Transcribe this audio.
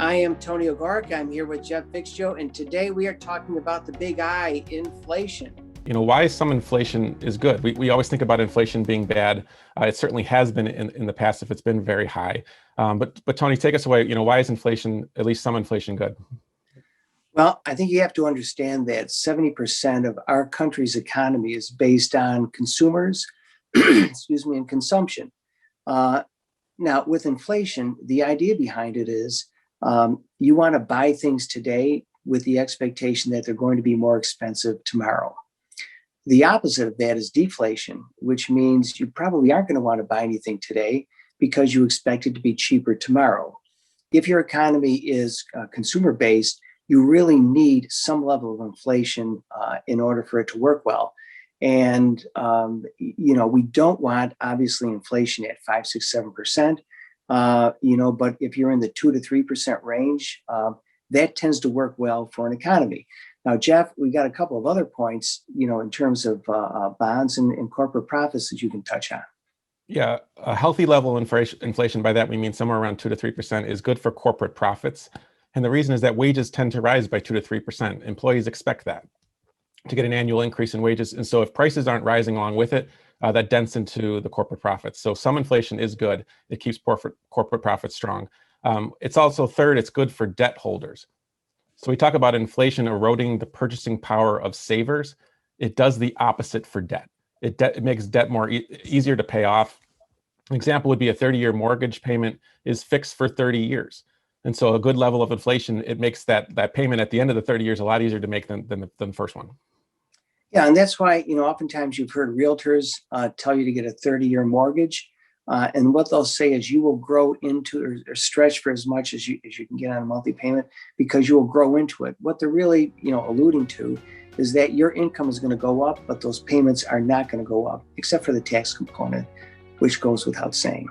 I am Tony Ogorek. I'm here with Jeff Viksjo, and today we are talking about the big I, inflation. Why some inflation is good. We always think about inflation being bad. It certainly has been in the past if it's been very high. But Tony, take us away. Why is inflation, at least some inflation, good? Well, I think you have to understand that 70% of our country's economy is based on consumers, and consumption. Now, with inflation, the idea behind it is you want to buy things today with the expectation that they're going to be more expensive tomorrow. The opposite of that is deflation, which means you probably aren't going to want to buy anything today because you expect it to be cheaper tomorrow. If your economy is consumer-based, you really need some level of inflation in order for it to work well. And, we don't want, obviously, inflation at 5, 6, 7%, but if you're in the 2 to 3% range, that tends to work well for an economy. Now, Jeff, we got a couple of other points, in terms of bonds and corporate profits that you can touch on. Yeah, a healthy level of inflation, by that we mean somewhere around 2 to 3%, is good for corporate profits. And the reason is that wages tend to rise by 2 to 3%. Employees expect that to get an annual increase in wages. And so if prices aren't rising along with it, that dents into the corporate profits. So some inflation is good. It keeps corporate profits strong. It's also, third, it's good for debt holders. So we talk about inflation eroding the purchasing power of savers. It does the opposite for debt. It makes debt more easier to pay off. An example would be a 30-year mortgage payment is fixed for 30 years. And so a good level of inflation, it makes that payment at the end of the 30 years a lot easier to make than the first one. Yeah, and that's why, oftentimes you've heard realtors tell you to get a 30-year mortgage. And what they'll say is you will grow into or stretch for as much as you can get on a monthly payment because you will grow into it. What they're really, alluding to is that your income is going to go up, but those payments are not going to go up, except for the tax component, which goes without saying.